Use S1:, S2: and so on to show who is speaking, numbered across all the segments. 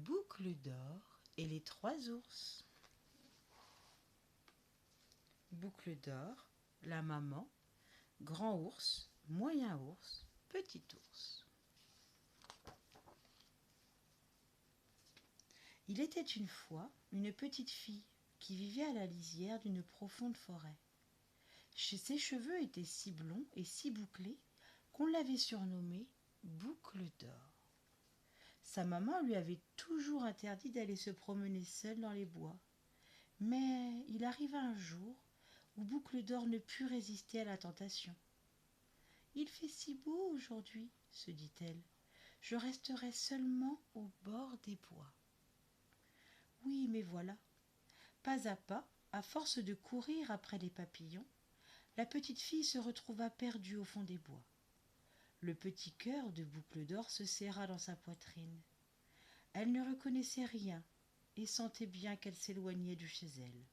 S1: Boucle d'or et les trois ours. Boucle d'or, la maman, grand ours, moyen ours, petit ours. Il était une fois une petite fille qui vivait à la lisière d'une profonde forêt. Ses cheveux étaient si blonds et si bouclés qu'on l'avait surnommée Boucle d'or. Sa maman lui avait toujours interdit d'aller se promener seule dans les bois. Mais il arriva un jour où Boucle d'or ne put résister à la tentation. « Il fait si beau aujourd'hui, se dit-elle, je resterai seulement au bord des bois. » Oui, mais voilà, pas à force de courir après les papillons, la petite fille se retrouva perdue au fond des bois. Le petit cœur de Boucle d'or se serra dans sa poitrine. Elle ne reconnaissait rien et sentait bien qu'elle s'éloignait de chez elle.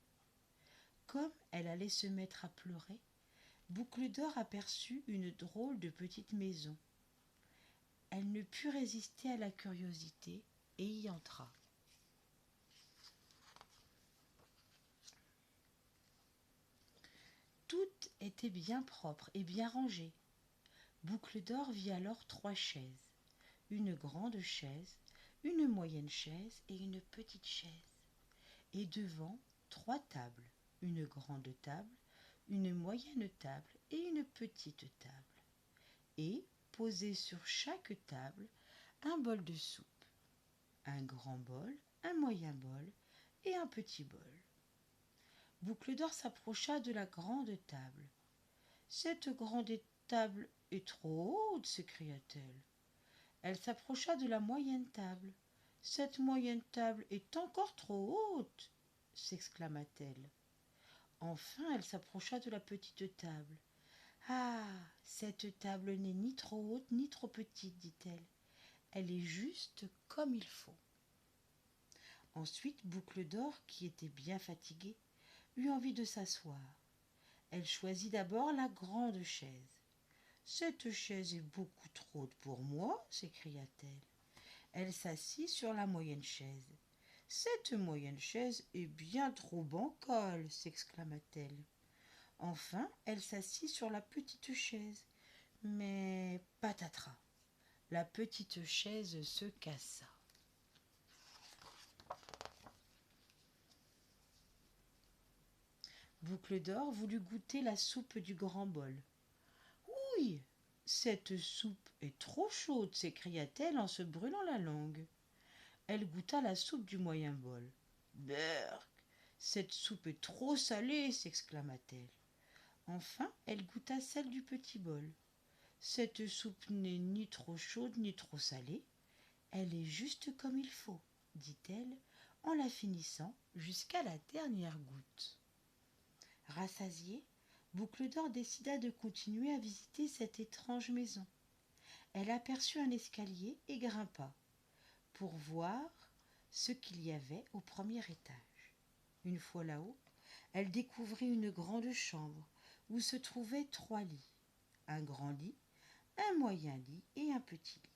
S1: Comme elle allait se mettre à pleurer, Boucle d'or aperçut une drôle de petite maison. Elle ne put résister à la curiosité et y entra. Tout était bien propre et bien rangé. Boucle d'or vit alors trois chaises, une grande chaise, une moyenne chaise et une petite chaise. Et devant, trois tables, une grande table, une moyenne table et une petite table. Et, posé sur chaque table, un bol de soupe, un grand bol, un moyen bol et un petit bol. Boucle d'or s'approcha de la grande table. « Cette grande table est trop haute, s'écria-t-elle. Elle s'approcha de la moyenne table. « Cette moyenne table est encore trop haute, s'exclama-t-elle. Enfin, elle s'approcha de la petite table. « Ah, cette table n'est ni trop haute ni trop petite, dit-elle. Elle est juste comme il faut. » Ensuite, Boucle d'or, qui était bien fatiguée, eut envie de s'asseoir. Elle choisit d'abord la grande chaise. « Cette chaise est beaucoup trop haute pour moi, s'écria-t-elle. Elle s'assit sur la moyenne chaise. « Cette moyenne chaise est bien trop bancale, s'exclama-t-elle. Enfin, elle s'assit sur la petite chaise. Mais patatras, la petite chaise se cassa. Boucle d'or voulut goûter la soupe du grand bol. « Oui, cette soupe est trop chaude, s'écria-t-elle en se brûlant la langue. Elle goûta la soupe du moyen bol. « Berk, cette soupe est trop salée, s'exclama-t-elle. Enfin, elle goûta celle du petit bol. « Cette soupe n'est ni trop chaude ni trop salée. Elle est juste comme il faut, dit-elle, en la finissant jusqu'à la dernière goutte. » Rassasiée, Boucle d'or décida de continuer à visiter cette étrange maison. Elle aperçut un escalier et grimpa pour voir ce qu'il y avait au premier étage. Une fois là-haut, elle découvrit une grande chambre où se trouvaient trois lits, un grand lit, un moyen lit et un petit lit.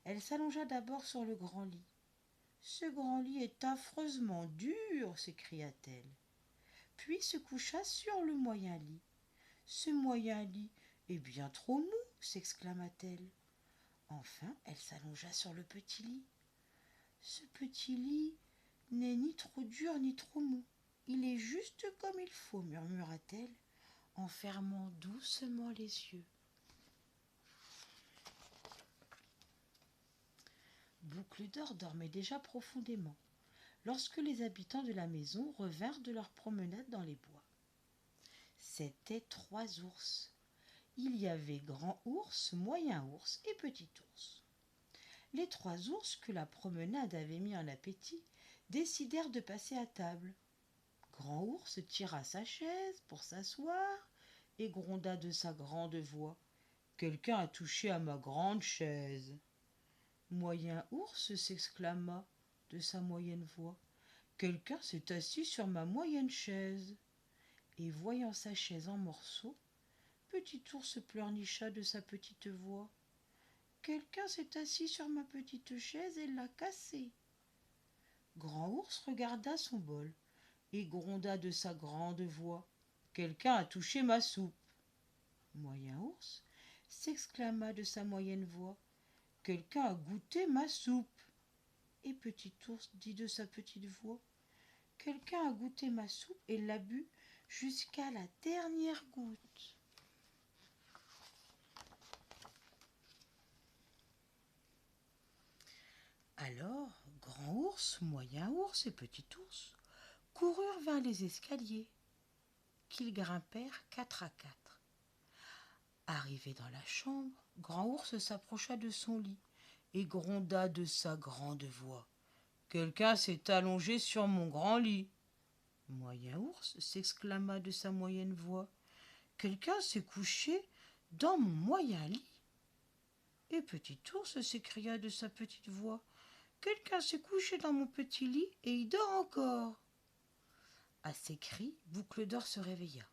S1: Elle s'allongea d'abord sur le grand lit. « Ce grand lit est affreusement dur, s'écria-t-elle. Puis se coucha sur le moyen lit. « Ce moyen lit est bien trop mou, s'exclama-t-elle. Enfin, elle s'allongea sur le petit lit. « Ce petit lit n'est ni trop dur ni trop mou. Il est juste comme il faut, murmura-t-elle, en fermant doucement les yeux. Boucle d'or dormait déjà profondément lorsque les habitants de la maison revinrent de leur promenade dans les bois. C'étaient trois ours. Il y avait grand ours, moyen ours et petit ours. Les trois ours que la promenade avait mis en appétit décidèrent de passer à table. Grand ours tira sa chaise pour s'asseoir et gronda de sa grande voix. « Quelqu'un a touché à ma grande chaise. » Moyen ours s'exclama de sa moyenne voix. « Quelqu'un s'est assis sur ma moyenne chaise. » Et voyant sa chaise en morceaux, Petit ours pleurnicha de sa petite voix. « Quelqu'un s'est assis sur ma petite chaise et l'a cassée. » Grand Ours regarda son bol et gronda de sa grande voix. Quelqu'un a touché ma soupe. Moyen Ours s'exclama de sa moyenne voix. Quelqu'un a goûté ma soupe. Et Petit Ours dit de sa petite voix. Quelqu'un a goûté ma soupe et l'a bu jusqu'à la dernière goutte. Alors, Grand Ours, Moyen Ours et Petit Ours coururent vers les escaliers, qu'ils grimpèrent 4 à 4. Arrivé dans la chambre, Grand Ours s'approcha de son lit et gronda de sa grande voix. Quelqu'un s'est allongé sur mon grand lit. Moyen Ours s'exclama de sa moyenne voix. Quelqu'un s'est couché dans mon moyen lit. Et Petit Ours s'écria de sa petite voix. Quelqu'un s'est couché dans mon petit lit et il dort encore. À ces cris, Boucle d'Or se réveilla.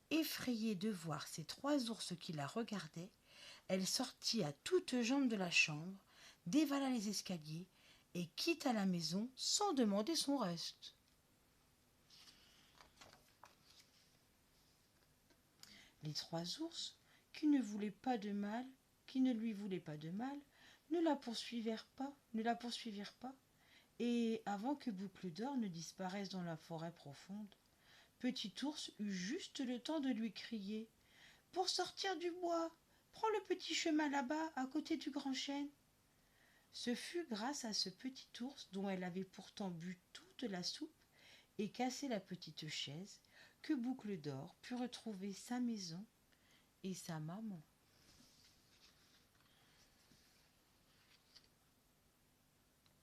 S1: Effrayée de voir ces 3 ours qui la regardaient, elle sortit à toutes jambes de la chambre, dévala les escaliers et quitta la maison sans demander son reste. Les 3 ours, qui ne lui voulaient pas de mal, ne la poursuivirent pas, et avant que Boucle d'Or ne disparaisse dans la forêt profonde, Petit Ours eut juste le temps de lui crier « Pour sortir du bois, prends le petit chemin là-bas, à côté du grand chêne. » Ce fut grâce à ce petit ours, dont elle avait pourtant bu toute la soupe et cassé la petite chaise, que Boucle d'Or put retrouver sa maison et sa maman.